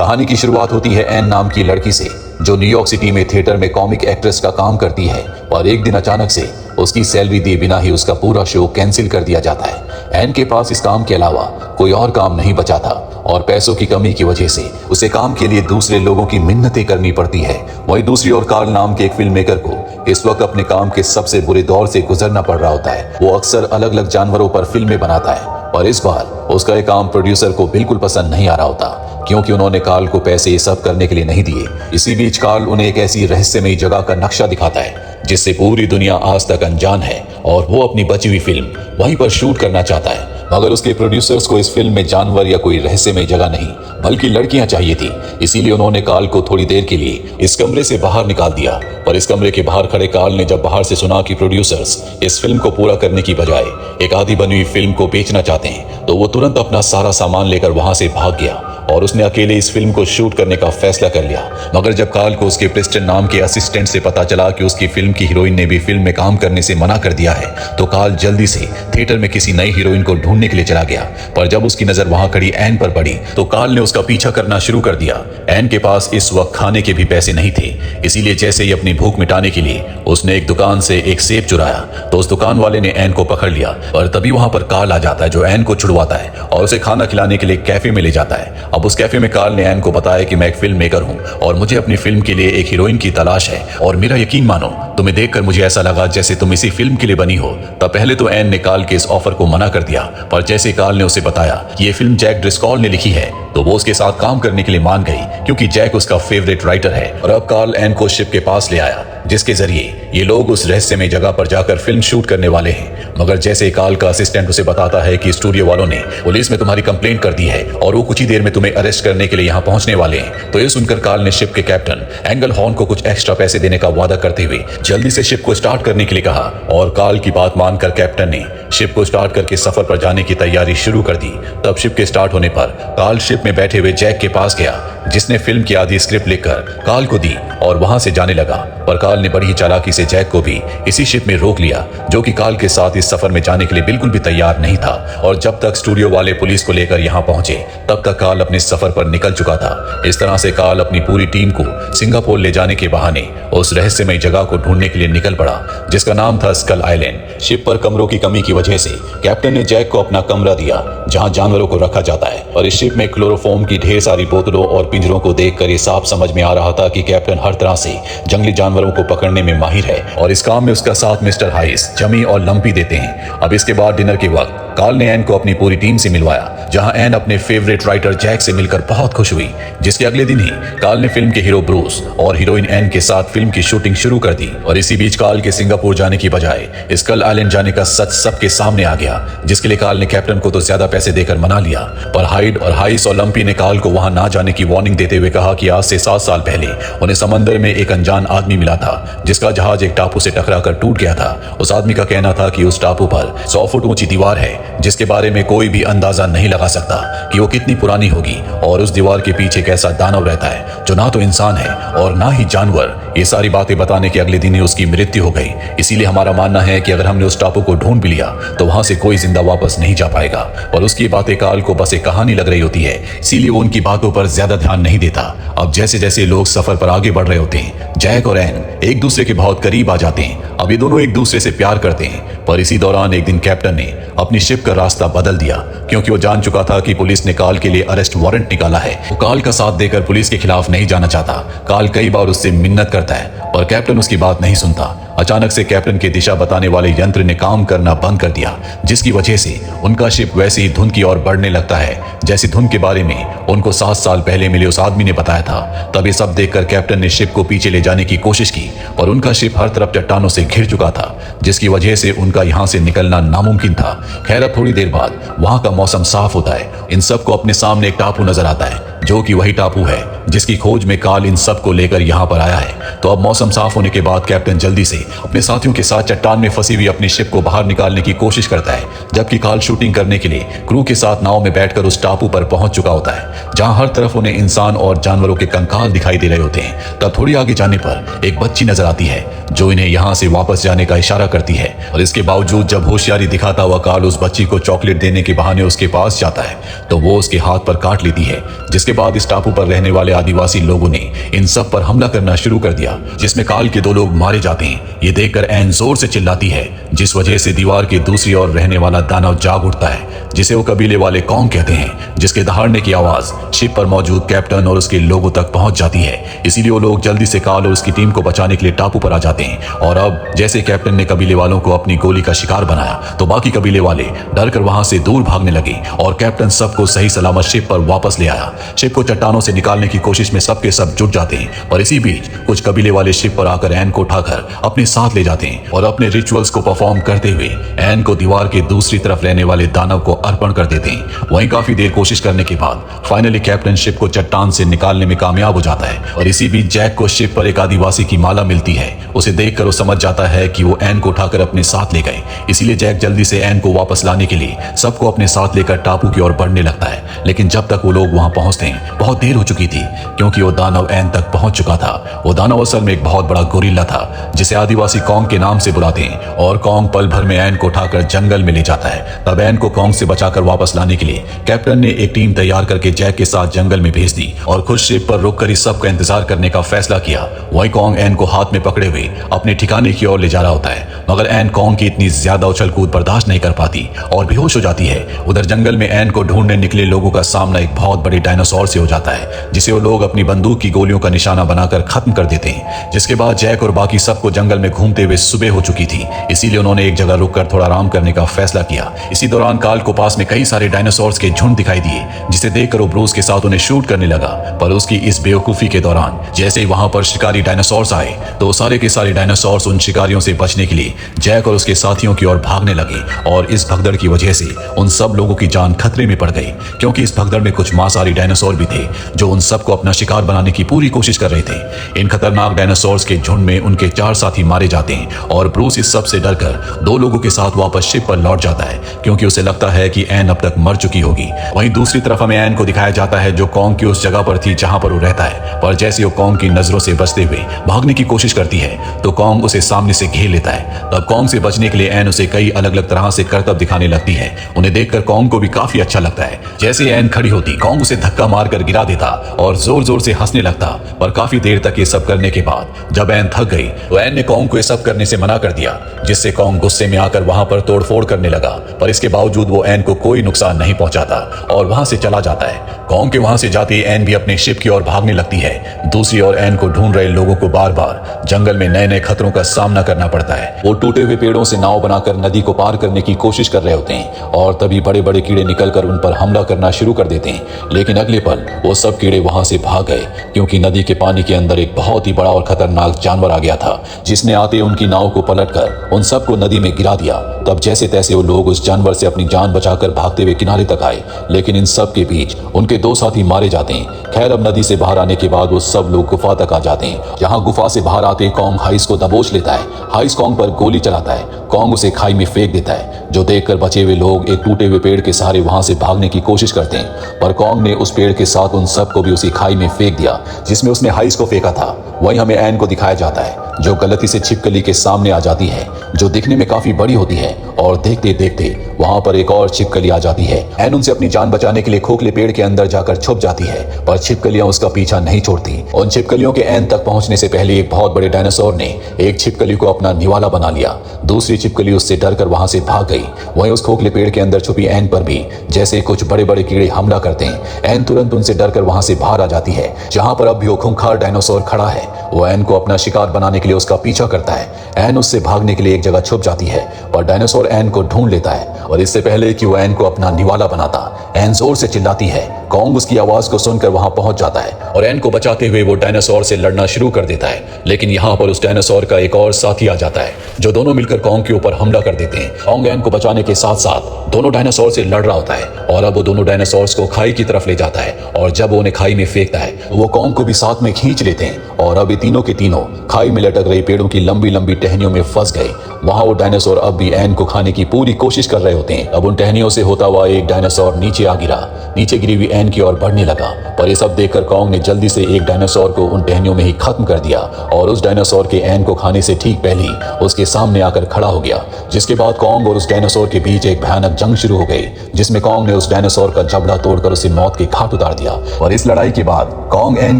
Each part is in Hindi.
कहानी की शुरुआत होती है एन नाम की लड़की से, जो न्यूयॉर्क सिटी में थिएटर में कॉमिक एक्ट्रेस का काम करती है। और एक दिन अचानक से उसकी सैलरी दिए बिना ही उसका पूरा शो कैंसिल कर दिया जाता है। एन के पास इस काम के अलावा कोई और काम नहीं बचा था और पैसों की कमी की वजह से उसे काम के लिए दूसरे लोगों की मिन्नतें करनी पड़ती है। वहीं दूसरी ओर कार्ल नाम के एक फिल्म मेकर को इस वक्त अपने काम के सबसे बुरे दौर से गुजरना पड़ रहा होता है। वो अक्सर अलग अलग जानवरों पर फिल्में बनाता है और इस बार उसका ये काम प्रोड्यूसर को बिल्कुल पसंद नहीं आ रहा होता, क्योंकि उन्होंने कार्ल को पैसे ये सब करने के लिए नहीं दिए। इसी बीच कार्ल उन्हें एक ऐसी रहस्यमयी जगह का नक्शा दिखाता है जिससे पूरी दुनिया आज तक अनजान है और वो अपनी बची हुई फिल्म वहीं पर शूट करना चाहता है। मगर उसके प्रोड्यूसर्स को इस फिल्म में जानवर या कोई रहस्यमय जगह नहीं बल्कि लड़कियां चाहिए थी। इसीलिए उन्होंने कार्ल को थोड़ी देर के लिए इस कमरे से बाहर निकाल दिया। पर इस कमरे के बाहर खड़े कार्ल ने जब बाहर से सुना कि प्रोड्यूसर्स इस फिल्म को पूरा करने की बजाय एक आधी बनी हुई फिल्म को बेचना चाहते हैं, तो वो तुरंत अपना सारा सामान लेकर वहां से भाग गया और उसने अकेले इस फिल्म को शूट करने का फैसला कर लिया। मगर जब कार्ल को उसके प्रेस्टन नाम के असिस्टेंट से पता चला कि उसकी फिल्म की हीरोइन ने भी फिल्म में काम करने से मना कर दिया है, तो कार्ल जल्दी से थिएटर में किसी नई हीरोइन को ढूंढने के लिए चला गया। पर जब उसकी नजर वहां खड़ी एन पर पड़ी तो कार्ल ने उसका पीछा करना शुरू कर दिया। एन के पास इस वक्त खाने के भी पैसे नहीं थे, इसीलिए जैसे ही अपनी भूख मिटाने के लिए उसने एक दुकान से एक सेब चुराया तो उस दुकान वाले ने एन को पकड़ लिया। और तभी वहां पर कार्ल आ जाता है जो एन को छुड़वाता है और उसे खाना खिलाने के लिए कैफे में ले जाता है। अब उस कैफे में कार्ल ने एन को बताया कि मैं एक फिल्म मेकर हूं और मुझे अपनी फिल्म के लिए एक हीरोइन की तलाश है, और मेरा यकीन मानो, तुम्हें देखकर मुझे ऐसा लगा जैसे तुम इसी फिल्म के लिए बनी हो। तब पहले तो एन ने कार्ल के इस ऑफर को मना कर दिया, पर जैसे कार्ल ने उसे बताया कि ये फिल्म जैक ड्रिस्कॉल ने लिखी है तो वो उसके साथ काम करने के लिए मान गई, क्योंकि जैक उसका फेवरेट राइटर है। और अब कार्ल एन को शिप के पास ले आया जिसके जरिए ये लोग उस रहस्यमय जगह पर जाकर फिल्म शूट करने वाले हैं। मगर जैसे कार्ल का असिस्टेंट उसे बताता है कि स्टूडियो वालों ने पुलिस में तुम्हारी कंप्लेंट कर दी है और वो कुछ ही देर में तुम्हें अरेस्ट करने के लिए यहाँ पहुंचने वाले हैं, तो ये सुनकर कार्ल ने शिप के कैप्टन एंगल हॉर्न को कुछ एक्स्ट्रा पैसे देने का वादा करते हुए जल्दी से शिप को स्टार्ट करने के लिए कहा। और कार्ल की बात मानकर कैप्टन ने शिप को स्टार्ट करके सफर पर जाने की तैयारी शुरू कर दी। तब शिप के स्टार्ट होने पर कार्ल शिप में बैठे हुए जैक के पास गया, जिसने फिल्म की आधी स्क्रिप्ट लिखकर कार्ल को दी और वहां से जाने लगा। पर कार्ल ने बड़ी चालाकी से जैक को भी इसी शिप में रोक लिया, जो कि कार्ल के साथ इस सफर में जाने के लिए बिल्कुल भी तैयार नहीं था। और जब तक स्टूडियो वाले पुलिस को लेकर यहाँ पहुंचे तब तक कार्ल अपने सफर पर निकल चुका था। इस तरह से कार्ल अपनी पूरी टीम को सिंगापुर ले जाने के बहाने उस रहस्यमय जगह को ढूंढने के लिए निकल पड़ा, जिसका नाम था स्कल आइलैंड। शिप पर कमरों की कमी की वजह से कैप्टन ने जैक को अपना कमरा दिया जहाँ जानवरों को रखा जाता है। और इस शिप में क्लोरोफॉर्म की ढेर सारी बोतलों और पिंजरों को देखकर ये साफ समझ में आ रहा था कि कैप्टन हर तरह से जंगली जानवरों को पकड़ने में माहिर है और इस काम में उसका साथ मिस्टर हाइस, जमी और लंपी देते हैं। अब इसके बाद डिनर के वक्त कार्ल ने एन को अपनी पूरी टीम से मिलवाया, जहां एन अपने फेवरेट राइटर जैक से मिलकर बहुत खुश हुई। जिसके अगले दिन ही कार्ल ने फिल्म के हीरो ब्रूस और हीरोइन एन के साथ फिल्म की शूटिंग शुरू कर दी। और इसी बीच कार्ल के सिंगापुर जाने की बजाय स्कल आइलैंड जाने का सच सबके सामने आ गया, जिसके लिए कार्ल ने कैप्टन को तो ज्यादा पैसे देकर मना लिया। पर हाइड और हाइस और लंपी ने कार्ल को वहां ना जाने की वार्निंग देते हुए कहा कि आज से 7 साल पहले उन्हें समंदर में एक अनजान आदमी मिला था, जिसका जहाज एक टापू से टकराकर टूट गया था। उस आदमी का कहना था कि उस टापू पर 100 फुट ऊंची दीवार है, जिसके बारे में कोई भी अंदाजा नहीं लगा सकता कि वो कितनी पुरानी होगी, और उस दीवार के पीछे एक ऐसा दानव रहता है जो ना तो इंसान है और ना ही जानवर। ये सारी बातें बताने के अगले दिन ही उसकी मृत्यु हो गई। इसीलिए हमारा मानना है कि अगर हमने उस टापू को ढूंढ भी लिया तो वहां से कोई जिंदा वापस नहीं जा पाएगा। और उसकी बातें कार्ल को बस एक कहानी लग रही होती है, इसीलिए वो उनकी बातों पर ज्यादा ध्यान नहीं देता। अब जैसे जैसे लोग सफर पर आगे बढ़ रहे होते हैं, जैक और एन एक दूसरे के बहुत करीब आ जाते हैं। अब ये दोनों एक दूसरे से प्यार करते हैं। पर इसी दौरान एक दिन कैप्टन ने अपनी शिप का रास्ता बदल दिया, क्योंकि वो जान चुका था कि पुलिस ने कार्ल के लिए अरेस्ट वारंट निकाला है। वो कार्ल का साथ देकर पुलिस के खिलाफ नहीं जाना चाहता। कार्ल कई बार उससे मिन्नत करता है और कैप्टन उसकी बात नहीं सुनता। अचानक से कैप्टन के दिशा बताने वाले यंत्र ने काम करना बंद कर दिया, जिसकी वजह से उनका शिप वैसे ही धुंध की ओर बढ़ने लगता है जैसी धुंध के बारे में उनको 7 साल पहले मिले उस आदमी ने बताया था। तब ये सब देखकर कैप्टन ने शिप को पीछे ले जाने की कोशिश की और उनका शिप हर तरफ चट्टानों से घिर चुका था, जिसकी वजह से उनका यहाँ से निकलना नामुमकिन था। खैर अब थोड़ी देर बाद वहां का मौसम साफ होता है। इन सबको अपने सामने एक टापू नजर आता है, जो कि वही टापू है जिसकी खोज में कार्ल इन सब को लेकर यहाँ पर आया है। तो अब मौसम साफ होने के बाद कैप्टन जल्दी से अपने साथियों के साथ चट्टान में फंसी हुई अपनी शिप को बाहर निकालने की कोशिश करता है, जबकि कार्ल शूटिंग करने के लिए क्रू के साथ नाव में बैठकर उस टापू पर पहुंच चुका होता है, जहां हर तरफ उन्हें इंसान और जानवरों के कंकाल दिखाई दे रहे होते हैं। तब थोड़ी आगे जाने पर एक बच्ची नजर आती है जो इन्हें यहाँ से वापस जाने का इशारा करती है। और इसके बावजूद जब होशियारी दिखाता हुआ कार्ल उस बच्ची को चॉकलेट देने के बहाने उसके पास जाता है तो वो उसके हाथ पर काट लेती है, जिसके इसके बाद इस टापू पर रहने वाले आदिवासी लोगों ने इन सब पर हमला करना शुरू कर दिया, जिसमें काल के 2 लोग मारे जाते हैं। ये देखकर एन जोर से चिल्लाती है, जिस वजह से दीवार के दूसरी ओर रहने वाला दानव जाग उठता है, जिसे वो कबीले वाले कॉन्ग कहते हैं, जिसके दहाड़ने की आवाज शिप पर मौजूद कैप्टन और उसके लोगों तक पहुंच जाती है। इसीलिए वो लोग जल्दी से काल और उसकी टीम को बचाने के लिए टापू पर आ जाते हैं। और अब जैसे कैप्टन ने कबीले वालों को अपनी गोली का शिकार बनाया, तो बाकी कबीले वाले डर कर वहां से दूर भागने लगे और कैप्टन सबको सही सलामत शिप पर वापस ले आया। शिप को चट्टानों से निकालने की कोशिश में सबके सब जुट जाते हैं, पर इसी बीच कुछ कबीले वाले शिप पर आकर एन को उठाकर अपने साथ ले जाते हैं और अपने रिचुअल्स को परफॉर्म करते हुए एन को दीवार के दूसरी तरफ रहने वाले दानव को अर्पण कर देते हैं। वहीं काफी देर कोशिश करने के बाद फाइनली कैप्टन शिप को चट्टान से निकालने में कामयाब हो जाता है। और इसी बीच जैक को शिप पर एक आदिवासी की माला मिलती है। उसे देखकर वो समझ जाता है कि वो एन को उठाकर अपने साथ ले गए, इसीलिए जैक जल्दी से एन को वापस लाने के लिए सबको अपने साथ लेकर टापू की ओर बढ़ने लगता है। लेकिन जब तक वो लोग वहां पहुंचते हैं, बहुत देर हो चुकी थी, क्योंकि वो दानव एन तक पहुंच चुका था। वो दानव असल में एक बहुत बड़ा गोरिल्ला था, जिसे आदिवासी कॉन्ग के नाम से बुलाते हैं। और कॉन्ग पल भर में एन को उठाकर जंगल में ले जाता है। तब एन को कॉन्ग से बचाकर वापस लाने के लिए कैप्टन ने एक टीम तैयार करके जैक के साथ जंगल में भेज दी और खुद शिप पर रुककर इस सब का इंतजार करने का फैसला किया। वही कॉन्ग एन को हाथ में पकड़े हुए अपने ठिकाने की ओर ले जा रहा होता है, मगर एन कॉन्ग की इतनी ज्यादा उछल कूद बर्दाश्त नहीं कर पाती और बेहोश हो जाती है। उधर जंगल में एन को ढूंढने निकले लोगों का सामना एक बहुत बड़े डायनासोर से हो जाता है, जिसे वो लोग अपनी बंदूक की गोलियों का निशाना बनाकर खत्म कर देते हैं। जिसके बाद जैक और बाकी सबको जंगल में घूमते हुए सुबह हो चुकी थी, इसीलिए उन्होंने एक जगह रुककर थोड़ा आराम करने का फैसला किया। इसी दौरान काल को पास में कई सारे डायनासोर्स के झुंड दिखाई दिए, जिसे देखकर वो ब्रूस के साथ उन्हें शूट करने लगा। पर उसकी इस बेवकूफी के दौरान जैसे ही वहां पर शिकारी डायनासोर्स आए, तो सारे के सारे डायनासोर्स उन शिकारियों से बचने के लिए जैक और उसके साथियों की ओर भागने लगे। और इस भगदड़ की वजह से उन सब लोगों की जान खतरे में पड़ गई, क्योंकि इस भगदड़ में कुछ मांसाहारी डायनासोर भी थे, जो उन सबको अपना शिकार बनाने की पूरी कोशिश कर रहे थे। इन खतरनाक डायनासोर्स के झुंड में उनके 4 साथी मारे जाते हैं और ब्रूस इस सब से डरकर 2 लोगों के साथ वापस शिप पर लौट जाता है, क्योंकि उसे लगता है कि एन अब तक मर चुकी होगी। वहीं दूसरी तरफ हमें एन को दिखाया जाता है, जो कॉन्ग की उस जगह पर थी जहां पर वो रहता है। पर जैसे वो कॉन्ग की नजरों से बचते हुए भागने की कोशिश करती है, तो कॉन्ग उसे सामने से घेर लेता है। तब कॉन्ग से बचने के लिए एन उसे कई अलग अलग तरह से करतब दिखाने लगती है। उन्हें देखकर कॉन्ग को भी काफी अच्छा लगता है। जैसे एन खड़ी होती, कॉन्ग उसे धक्का मारकर गिरा देता और जोर जोर से हंसने लगता। पर काफी देर तक ये सब करने के बाद जब एन थक गई, तो एन ने कॉन्ग को ये सब करने से मना कर दिया, जिससे कॉन्ग गुस्से में आकर वहां पर तोड़फोड़ करने लगा। पर इसके बावजूद वो एन को कोई नुकसान नहीं पहुंचाता और वहां से चला जाता है। कॉन्ग के वहां से जाते ही एन भी अपने शिप की ओर भागने लगती है। दूसरी ओर एन को ढूंढ रहे लोगों को बार बार जंगल में नए नए खतरों का सामना करना पड़ता है। वो टूटे हुए पेड़ों से नाव बनाकर नदी को पार करने की कोशिश कर रहे होते हैं और तभी बड़े बड़े कीड़े निकलकर उन पर हमला करना शुरू कर देते हैं। लेकिन अगले पल वो सब कीड़े वहां से भाग गए, क्योंकि नदी के पानी के अंदर एक बहुत ही बड़ा और खतरनाक जानवर आ गया था, जिसने आते उनकी नाव को पलटकर उन सबको नदी में गिरा दिया। तब जैसे तैसे वो लोग उस जानवर से अपनी जान बचाकर भागते हुए किनारे तक आए, लेकिन इन सब के बीच उनके 2 साथी मारे जाते हैं। खैर, अब नदी से बाहर आने के बाद वो सब लोग गुफा तक आ जाते हैं। जहां गुफा से बाहर आते कॉन्ग हाइस को दबोच लेता है। हाइस कॉन्ग पर गोली चलाता है। कॉन्ग उसे खाई में फेंक देता है, जो देखकर बचे हुए लोग एक टूटे हुए पेड़ के सहारे वहां से भागने की कोशिश करते हैं। पर कॉन्ग ने उस पेड़ के साथ उन सबको भी उसी खाई में फेंक दिया जिसमें उसने हाइस को फेंका था। वहीं हमें एन को दिखाया जाता है, जो गलती से छिपकली के सामने आ जाती है, जो दिखने में काफी बड़ी होती है। और देखते देखते वहां पर एक और छिपकली आ जाती है। एन उनसे अपनी जान बचाने के लिए खोखले पेड़ के अंदर जाकर छुप जाती है, पर छिपकलियां उसका पीछा नहीं छोड़ती। उन छिपकलियों के एन तक पहुंचने से पहले एक बहुत बड़े डायनासोर ने एक छिपकली को अपना निवाला बना लिया। दूसरी छिपकली उससे डरकर वहां से भाग गई। वहीं उस खोखले पेड़ के अंदर छुपी एन पर भी जैसे कुछ बड़े बड़े कीड़े हमला करते हैं, एन तुरंत उनसे डरकर वहां से बाहर आ जाती है। जहां पर अब भी वो खूंखार डायनासोर खड़ा है, वो एन को अपना शिकार बनाने के लिए उसका पीछा करता है। एन उससे भागने के लिए एक जगह छुप जाती है, पर डायनासोर एन को ढूंढ लेता है। और इससे पहले कि वो एन को अपना निवाला बनाता, एन जोर से चिल्लाती है। कॉन्ग उसकी आवाज को सुनकर वहां पहुंच जाता है और एन को बचाते हुए वो डायनासोर से लड़ना शुरू कर देता है। लेकिन यहाँ पर उस डायनासोर का एक और साथी आ जाता है, जो दोनों मिलकर कॉन्ग के ऊपर हमला कर देते हैं। कॉन्ग एन को बचाने के साथ साथ दोनों डायनासोर से लड़ रहा होता है और अब वो दोनों डायनासोर्स को खाई की तरफ ले जाता है। और जब वो उन्हें खाई में फेंकता है, वो कॉन्ग को भी साथ में खींच लेते हैं और अब ये तीनों के तीनों खाई में लटक रही पेड़ों की लंबी लंबी टहनियों में फंस गए। वहां वो डायनासोर अब भी एन को खाने की पूरी कोशिश कर रहे होते हैं। अब उन टहनियों से होता हुआ एक डायनासोर नीचे आ गिरा। नीचे गिरी हुई एन की ओर बढ़ने लगा, पर ये सब देखकर कॉन्ग ने जल्दी से एक डायनासोर को उन टहनियों में ही खत्म कर दिया और उस डायनासोर के एन को खाने से ठीक पहले ही उसके सामने आकर खड़ा हो गया। जिसके बाद कॉन्ग और उस डायनासोर के बीच एक भयानक जंग शुरू हो गई, जिसमें कॉन्ग ने उस डायनासोर का जबड़ा तोड़कर उसे मौत के घाट उतार दिया। और इस लड़ाई के बाद कॉन्ग एन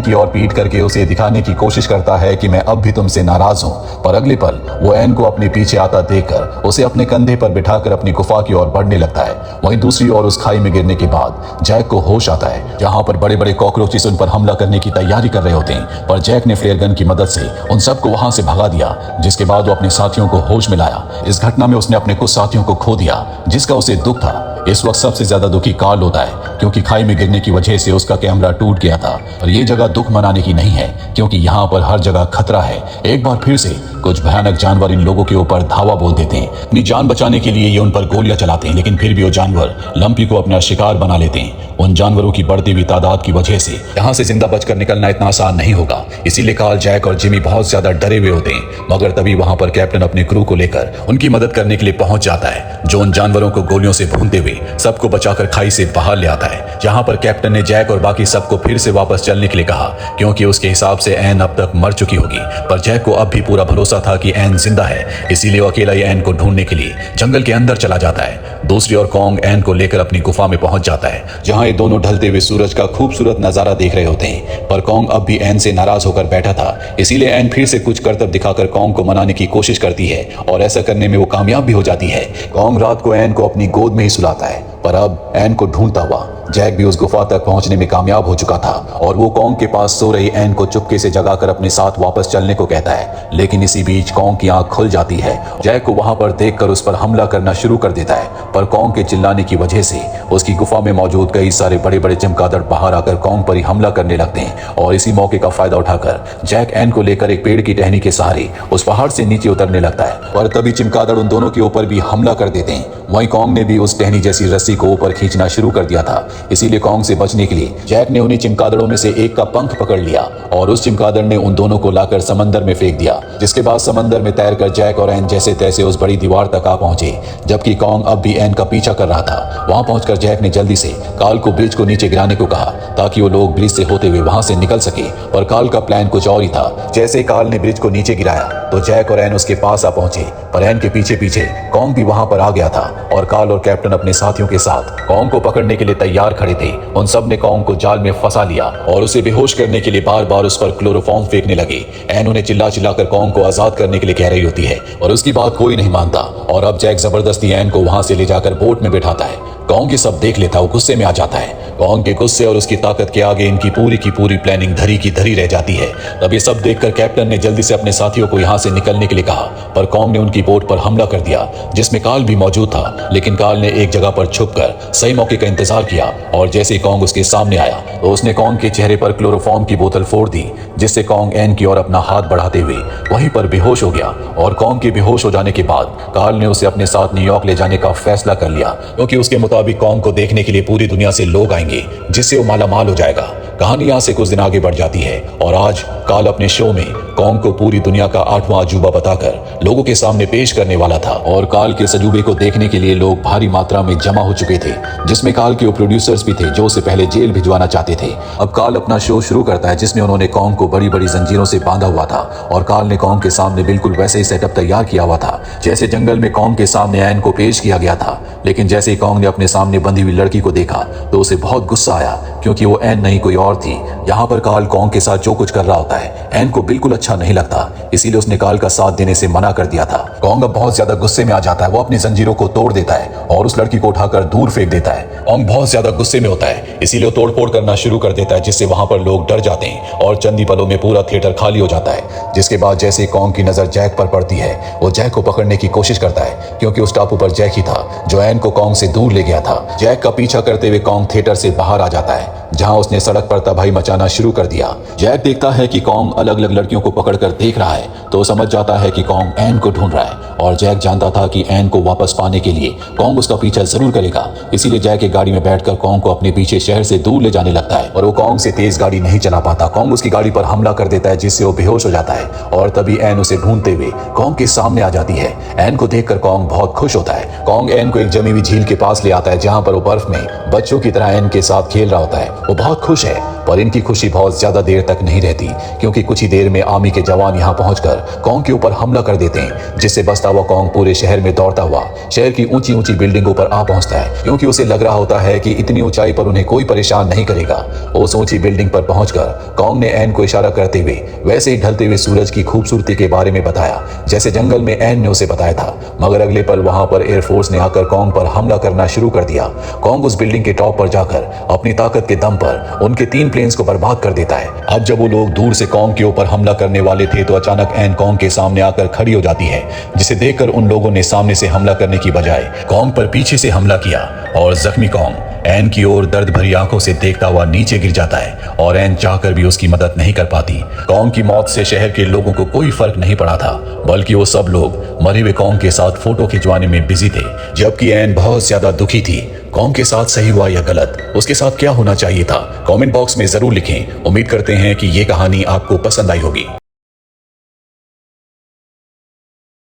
की ओर पीट करके उसे दिखाने की कोशिश करता है कि मैं अब भी तुमसे नाराज हूं, पर अगले पल वो एन को अपने पीछे आता देखकर उसे अपने कंधे पर बिठाकर अपनी गुफा की ओर बढ़ने लगता है। वहीं दूसरी ओर उस खाई में गिरने के बाद जैक को होश आता है, जहां पर बड़े बड़े कॉकरोचेस उन पर हमला करने की तैयारी कर रहे होते हैं, पर जैक ने फ्लेयर गन की मदद से उन सबको वहां से भगा दिया। जिसके बाद वो अपने साथियों को होश में लाया। इस घटना में उसने अपने कुछ साथियों को खो दिया, जिसका उसे दुख था। इस वक्त सबसे ज्यादा दुखी कार्ल होता है, क्योंकि खाई में गिरने की वजह से उसका कैमरा टूट गया था। और ये जगह दुख मनाने की नहीं है, क्योंकि यहाँ पर हर जगह खतरा है। एक बार फिर से कुछ भयानक जानवर इन लोगों के ऊपर धावा बोल देते हैं। अपनी जान बचाने के लिए ये उन पर गोलियां चलाते हैं, लेकिन फिर भी वो जानवर लंपी को अपना शिकार बना लेते हैं। उन जानवरों की बढ़ती हुई तादाद की वजह से यहाँ से जिंदा बचकर निकलना इतना आसान नहीं होगा। इसीलिए कार्ल, जैक और जिमी बहुत ज्यादा डरे हुए होते हैं। मगर तभी वहां पर कैप्टन अपने क्रू को लेकर उनकी मदद करने के लिए पहुंच जाता है, जो उन जानवरों को गोलियों से भूनते हुए सबको बचाकर खाई से बाहर ले आता है। जहां पर कैप्टन ने जैक और बाकी सबको फिर से वापस चलने के लिए कहा, क्योंकि उसके हिसाब से एन अब तक मर चुकी होगी। पर जैक को अब भी पूरा भरोसा था कि एन जिंदा है, इसीलिए वो अकेला ही एन को ढूंढने के लिए जंगल के अंदर चला जाता है। दूसरी ओर कॉन्ग एन को लेकर अपनी गुफा में पहुंच जाता है, जहां ये दोनों ढलते हुए सूरज का खूबसूरत नजारा देख रहे होते हैं। पर कॉन्ग अब भी एन से नाराज होकर बैठा था, इसीलिए एन फिर से कुछ करतब दिखाकर कॉन्ग को मनाने की कोशिश करती है और ऐसा करने में वो कामयाब भी हो जाती है। कॉन्ग रात को एन को अपनी गोद में ही सुलाता है, पर अब एन को ढूंढता हुआ जैक भी उस गुफा तक पहुंचने में कामयाब हो चुका था और वो कॉन्ग के पास सो रही एन को चुपके से जगाकर अपने साथ वापस चलने को कहता है। लेकिन इसी बीच कॉन्ग की आंख खुल जाती है। जैक को वहां पर देखकर उस पर हमला करना शुरू कर देता है, पर कॉन्ग के चिल्लाने की वजह से उसकी गुफा में मौजूद कई सारे बड़े बड़े चमगादड़ बाहर आकर कॉन्ग पर ही हमला करने लगते हैं। और इसी मौके का फायदा उठाकर जैक एन को लेकर एक पेड़ की टहनी के सहारे उस पहाड़ से नीचे उतरने लगता है, और तभी चमगादड़ उन दोनों के ऊपर भी हमला कर देते हैं। वहीं कॉन्ग ने भी उस टहनी जैसी रस्सी को ऊपर खींचना शुरू कर दिया था, इसीलिए कॉन्ग से बचने के लिए जैक ने उन्हीं चमगादड़ों में से एक का पंख पकड़ लिया और उस चमगादड़ ने उन दोनों को लाकर समंदर में फेंक दिया। जिसके बाद समंदर में तैरकर जैक और एन जैसे तैसे उस बड़ी दीवार तक आ पहुंचे, जबकि कॉन्ग अब भी एन का पीछा कर रहा था। वहां पहुंचकर जैक ने जल्दी से कार्ल को ब्रिज को नीचे गिराने को कहा, ताकि वो लोग ब्रिज से होते हुए वहां से निकल सके। और कार्ल का प्लान कुछ और ही था। जैसे कार्ल ने ब्रिज को नीचे गिराया तो जैक और एन उसके पास आ पहुंचे, पर एन के पीछे पीछे कॉन्ग भी वहां पर आ गया था और कार्ल और कैप्टन अपने साथियों के साथ कॉन्ग को पकड़ने के लिए तैयार खड़े थे। उन सब ने कॉन्ग को जाल में फंसा लिया और उसे बेहोश करने के लिए बार बार उस पर क्लोरोफॉर्म फेंकने लगे। एन उन्हें चिल्ला चिल्लाकर कॉन्ग को आजाद करने के लिए कह रही होती है और उसकी बात कोई नहीं मानता। और अब जैक जबरदस्ती एन को वहां से ले जाकर बोट में बैठाता है। कॉन्ग ये सब देख लेता, वो गुस्से में आ जाता है। कॉन्ग के गुस्से और उसकी ताकत के आगे इनकी पूरी की पूरी प्लानिंग धरी की धरी रह जाती है। तब ये सब देखकर कैप्टन ने जल्दी से अपने साथियों को यहाँ से निकलने के लिए कहा, पर कॉन्ग ने उनकी बोट पर हमला कर दिया, जिसमें कार्ल भी मौजूद था। लेकिन कार्ल ने एक जगह पर छुपकर सही मौके का इंतजार किया और जैसे ही कॉन्ग उसके सामने आया तो उसने कॉन्ग के चेहरे पर क्लोरोफॉर्म की बोतल फोड़ दी, जिससे कॉन्ग एन की ओर अपना हाथ बढ़ाते हुए वहीं पर बेहोश हो गया। और कॉन्ग के बेहोश हो जाने के बाद कार्ल ने उसे अपने साथ न्यूयॉर्क ले जाने का फैसला कर लिया, क्योंकि उसके मुताबिक कॉन्ग को देखने के लिए पूरी दुनिया से लोग आएंगे, जिससे वो मालामाल हो जाएगा। कहानी यहाँ से कुछ दिन आगे बढ़ जाती है और आज कार्ल अपने शो में कॉन्ग को पूरी दुनिया का 8वां अजूबा बताकर लोगों के सामने पेश करने वाला था। और कार्ल के इस अजूबे को देखने के लिए लोग भारी मात्रा में जमा हो चुके थे, जिसमें कार्ल के प्रोड्यूसर्स भी थे जो उसे पहले जेल भिजवाना चाहते थे। अब कार्ल अपना शो शुरू करता है, जिसमें उन्होंने कॉन्ग को बड़ी बड़ी जंजीरों से बांधा हुआ था और कार्ल ने कॉन्ग के सामने बिल्कुल वैसे ही सेटअप तैयार किया हुआ था जैसे जंगल में कॉन्ग के सामने एन को पेश किया गया था। लेकिन जैसे ही कॉन्ग ने अपने सामने बंधी हुई लड़की को देखा तो उसे बहुत गुस्सा आया, क्योंकि वो एन नहीं कोई और थी। यहाँ पर कार्ल कॉन्ग के साथ जो कुछ कर रहा होता है एन को बिल्कुल अच्छा नहीं लगता, इसीलिए उसने कार्ल का साथ देने से मना कर दिया था। कॉन्ग अब बहुत ज्यादा गुस्से में आ जाता है। वो अपनी जंजीरों को तोड़ देता है और उस लड़की को उठाकर दूर फेंक देता है। कॉन्ग बहुत ज्यादा गुस्से में होता है, इसीलिए वो तोड़फोड़ करना शुरू कर देता है, जिससे वहां पर लोग डर जाते हैं और चंद ही पलों में पूरा थिएटर खाली हो जाता है। जिसके बाद जैसे ही कॉन्ग की नजर जैक पर पड़ती है, वो जैक को पकड़ने की कोशिश करता है, क्योंकि उस टापू पर जैक ही था जो एन को कॉन्ग से दूर ले गया था। जैक का पीछा करते हुए कॉन्ग थिएटर से बाहर आ जाता है, जहां उसने सड़क पर तबाही मचाना शुरू कर दिया। जैक देखता है कि कॉन्ग अलग अलग लड़कियों को पकड़कर देख रहा है तो समझ जाता है कि कॉन्ग एन को ढूंढ रहा है और जैक जानता था कि एन को वापस पाने के लिए कॉन्ग उसका पीछा जरूर करेगा। इसीलिए जैक एक गाड़ी में बैठकर कॉन्ग को अपने पीछे शहर से दूर ले जाने लगता है और वो कॉन्ग से तेज गाड़ी नहीं चला पाता। कॉन्ग उसकी गाड़ी पर हमला कर देता है जिससे वो बेहोश हो जाता है और तभी एन उसे ढूंढते हुए कॉन्ग के सामने आ जाती है। एन को देखकर कॉन्ग बहुत खुश होता है। कॉन्ग एन को एक जमी हुई झील के पास ले आता है जहां पर वो बर्फ में बच्चों की तरह एन के साथ खेल रहा होता है। वो बहुत खुश है पर इनकी खुशी बहुत ज्यादा देर तक नहीं रहती क्योंकि कुछ ही देर में आर्मी के जवान यहाँ पहुंचकर कॉन्ग के ऊपर हमला कर देते हैं जिससे बचता हुआ कॉन्ग पूरे शहर में दौड़ता हुआ शहर की ऊंची ऊंची बिल्डिंगों पर आ पहुंचता है क्योंकि उसे लग रहा होता है कि इतनी ऊंचाई पर उन्हें कोई परेशान नहीं करेगा। उस ऊंची बिल्डिंग पर पहुंचकर कॉन्ग ने एन को इशारा करते हुए वैसे ही ढलते हुए सूरज की खूबसूरती के बारे में बताया जैसे जंगल में एन ने उसे बताया था। मगर अगले पल वहां पर एयरफोर्स ने आकर कॉन्ग पर हमला करना शुरू कर दिया। कॉन्ग उस बिल्डिंग के टॉप पर जाकर अपनी ताकत के दम पर उनके 3 प्लेन्स को बर्बाद कर देता है। अब जब वो लोग दूर से कॉन्ग के ऊपर हमला करने वाले थे तो अचानक एन कॉन्ग के सामने आकर खड़ी हो जाती है जिसे देखकर उन लोगों ने सामने से हमला करने की बजाय कॉन्ग पर पीछे से हमला किया और जख्मी कॉन्ग एन की ओर दर्द भरी आंखों से देखता हुआ नीचे गिर जाता है और एन चाहकर भी उसकी मदद नहीं कर पाती। कॉन्ग की मौत से शहर के लोगों को कोई फर्क नहीं पड़ा था बल्कि वो सब लोग मरे हुए कॉन्ग के साथ फोटो खिंचवाने में बिजी थे जबकि एन बहुत ज्यादा दुखी थी। कॉन्ग के साथ सही हुआ या गलत, उसके साथ क्या होना चाहिए था, कमेंट बॉक्स में जरूर लिखें। उम्मीद करते हैं कि ये कहानी आपको पसंद आई होगी।